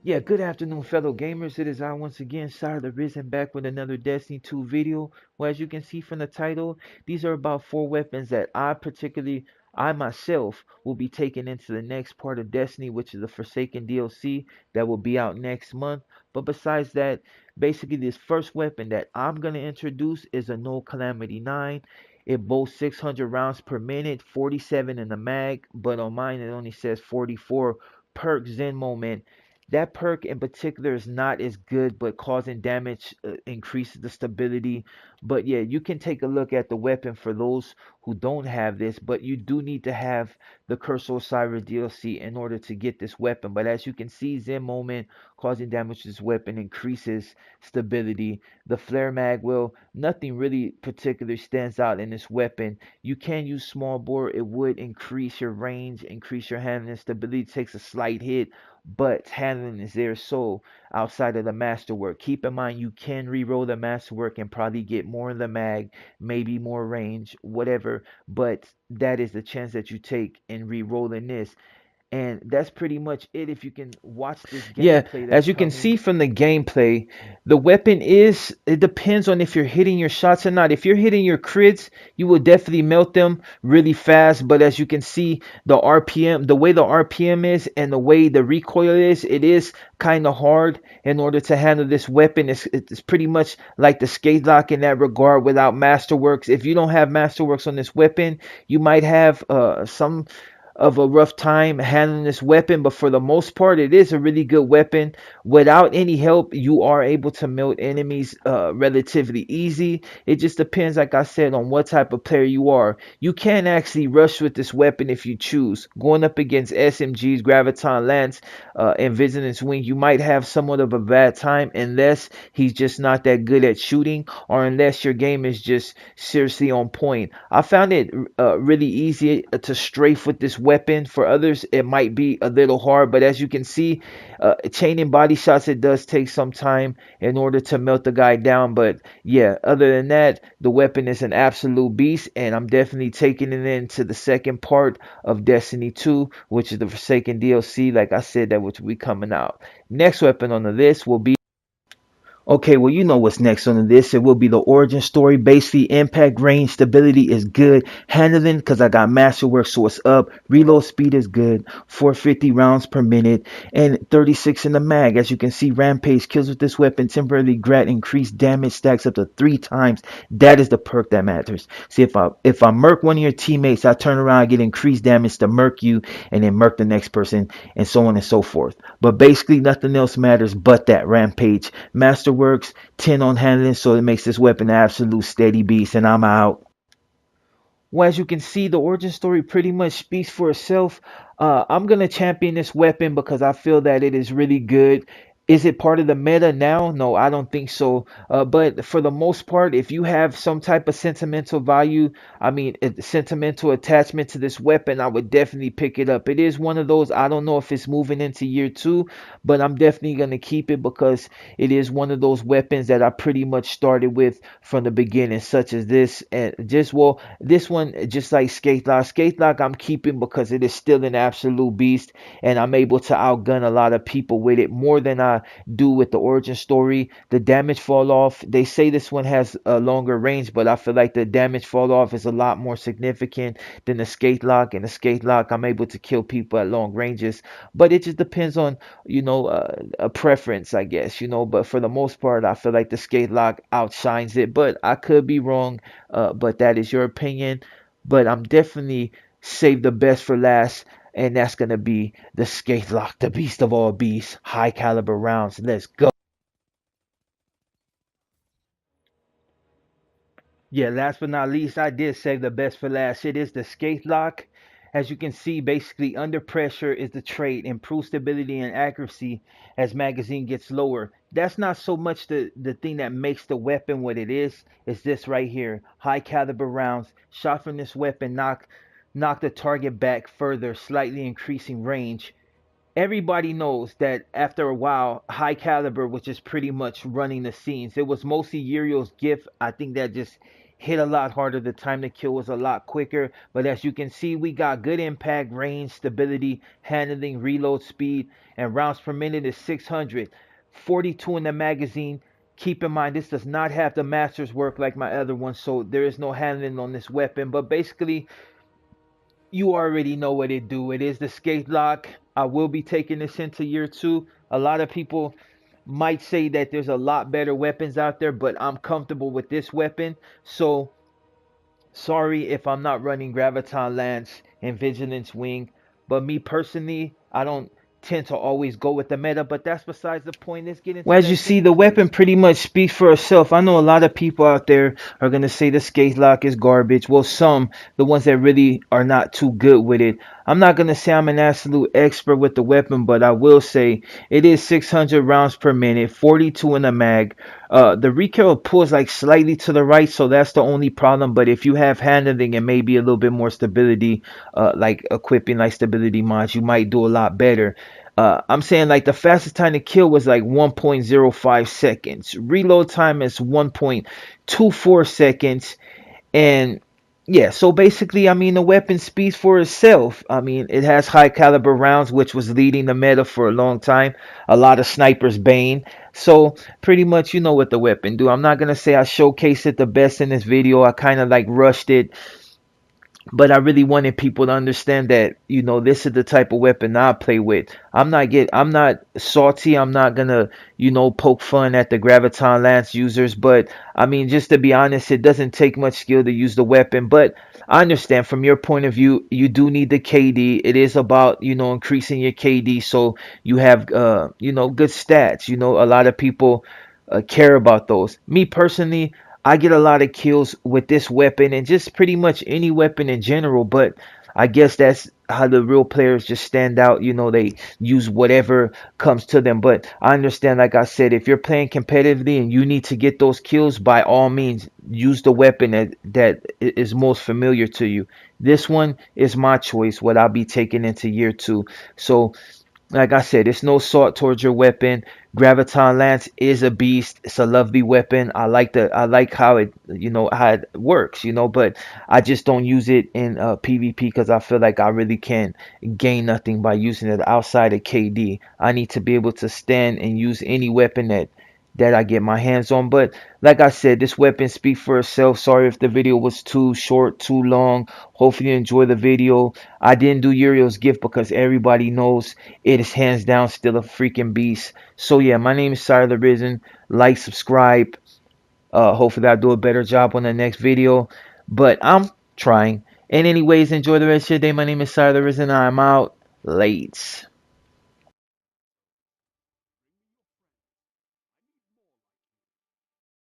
Yeah, good afternoon, fellow gamers. It is I once again, Shire the Risen, back with another Destiny 2 video. Well, as you can see from the title, these are about 4 weapons that I myself, will be taking into the next part of Destiny, which is the Forsaken DLC that will be out next month. But besides that, basically, this first weapon that I'm going to introduce is a Null Calamity 9. It boasts 600 rounds per minute, 47 in the mag, but on mine it only says 44. Perk Zen Moment. That perk in particular is not as good, but causing damage increases the stability. But yeah, you can take a look at the weapon for those who don't have this, but you do need to have the Curse of Osiris DLC in order to get this weapon. But as you can see, Zen Moment causing damage to this weapon increases stability. The Flare Mag, well, nothing really particular stands out in this weapon. You can use small bore, it would increase your range, increase your handling. Stability takes a slight hit, but handling is there. So outside of the masterwork, keep in mind you can re-roll the masterwork and probably get more in the mag, maybe more range, whatever, but that is the chance that you take in re-rolling this. And that's pretty much it. If you can watch this Yeah, gameplay that's as you can see coming. from the gameplay, the weapon is, it depends on if you're hitting your shots or not. If you're hitting your crits, you will definitely melt them really fast. But as you can see, the RPM, the way the RPM is and the way the recoil is, it is kind of hard in order to handle this weapon. It's pretty much like the skate lock in that regard without masterworks. If you don't have masterworks on this weapon, you might have some of a rough time handling this weapon, but for the most part, it is a really good weapon. Without any help, you are able to melt enemies relatively easy. It just depends, like I said, on what type of player you are. You can actually rush with this weapon if you choose. Going up against SMGs, Graviton Lance, and Vigilance Wing, you might have somewhat of a bad time unless he's just not that good at shooting, or unless your game is just seriously on point. I found it really easy to strafe with this weapon. For others, it might be a little hard, but as you can see, chaining body shots, it does take some time in order to melt the guy down. But yeah, other than that, the weapon is an absolute beast, and I'm definitely taking it into the second part of Destiny 2, which is the Forsaken DLC. Like I said, that which will be coming out. Next weapon on the list will be, okay, well, you know what's next on this. It will be the origin story. Basically, impact range stability is good. Handling, because I got masterwork, so it's up. Reload speed is good. 450 rounds per minute. And 36 in the mag. As you can see, Rampage kills with this weapon. Temporarily grant increased damage stacks up to 3 times. That is the perk that matters. See, if I murk one of your teammates, I turn around and get increased damage to murk you, and then murk the next person, and so on and so forth. But basically, nothing else matters but that Rampage. Masterworks, 10 on handling, so it makes this weapon an absolute steady beast, and I'm out. Well, as you can see, the origin story pretty much speaks for itself. I'm gonna champion this weapon because I feel that it is really good. Is it part of the meta now? No, I don't think so. But for the most part, if you have some type of sentimental value, I mean, sentimental attachment to this weapon, I would definitely pick it up. It is one of those, I don't know if it's moving into year two, but I'm definitely gonna keep it because it is one of those weapons that I pretty much started with from the beginning, such as this. And just, well, this one, just like Skate Lock I'm keeping because it is still an absolute beast, and I'm able to outgun a lot of people with it more than I do with the origin story. The damage fall off, they say this one has a longer range, but I feel like the damage fall off is a lot more significant than the Skate Lock. And the Skate Lock, I'm able to kill people at long ranges, but it just depends on, a preference, I guess, but for the most part, I feel like the Skate Lock outshines it, but I could be wrong. But that is your opinion. But I'm definitely save the best for last, and that's gonna be the Skate Lock, the beast of all beasts, high caliber rounds. Let's go. Yeah, last but not least, I did save the best for last. It is the Skate Lock. As you can see, basically under pressure is the trait, improve stability and accuracy as magazine gets lower. That's not so much the thing that makes the weapon what it is. It's this right here. High caliber rounds. Shot from this weapon knock the target back further, slightly increasing range. Everybody knows that after a while, high caliber was just pretty much running the scenes. It was mostly Uriel's gift, I think, that just hit a lot harder. The time to kill was a lot quicker. But as you can see, we got good impact, range, stability, handling, reload speed, and rounds per minute is 600. 42 in the magazine. Keep in mind, this does not have the master's work like my other one, so there is no handling on this weapon. But basically, you already know what it do. It is the skate lock. I will be taking this into year 2. A lot of people might say that there's a lot better weapons out there, but I'm comfortable with this weapon. So sorry if I'm not running Graviton Lance and Vigilance Wing, but me personally, I don't tend to always go with the meta, but that's besides the point. Let's get into, well, as you see, the weapon pretty much speaks for itself. I know a lot of people out there are going to say the skate lock is garbage. Well, some, the ones that really are not too good with it. I'm not going to say I'm an absolute expert with the weapon, but I will say it is 600 rounds per minute, 42 in the mag. The recoil pulls like slightly to the right, so that's the only problem. But if you have handling and maybe a little bit more stability, like equipping like stability mods, you might do a lot better. I'm saying like the fastest time to kill was like 1.05 seconds. Reload time is 1.24 seconds. And yeah, so basically, I mean, the weapon speaks for itself. I mean, it has high caliber rounds, which was leading the meta for a long time. A lot of snipers bane. So pretty much, you know what the weapon do. I'm not going to say I showcase it the best in this video. I kind of like rushed it, but I really wanted people to understand that, you know, this is the type of weapon I play with. I'm not salty. I'm not gonna, you know, poke fun at the Graviton Lance users, but I mean, just to be honest, it doesn't take much skill to use the weapon. But I understand from your point of view, you do need the KD. It is about, you know, increasing your KD so you have, you know, good stats. You know, a lot of people care about those. Me personally, I get a lot of kills with this weapon and just pretty much any weapon in general, but I guess that's how the real players just stand out. You know, they use whatever comes to them. But I understand, like I said, if you're playing competitively and you need to get those kills, by all means, use the weapon that is most familiar to you. This one is my choice, what I'll be taking into year 2. So like I said, it's no salt towards your weapon. Graviton Lance is a beast. It's a lovely weapon. I like how it, you know, how it works, you know, but I just don't use it in PvP because I feel like I really can't gain nothing by using it outside of KD. I need to be able to stand and use any weapon that I get my hands on. But like I said, this weapon speaks for itself. Sorry if the video was too short, too long. Hopefully you enjoy the video. I didn't do Uriel's gift because everybody knows it is hands down still a freaking beast. So yeah, my name is Sire the Risen. Like, subscribe. Hopefully I'll do a better job on the next video. But I'm trying. And anyways, enjoy the rest of your day. My name is Sire the Risen. I'm out. Late.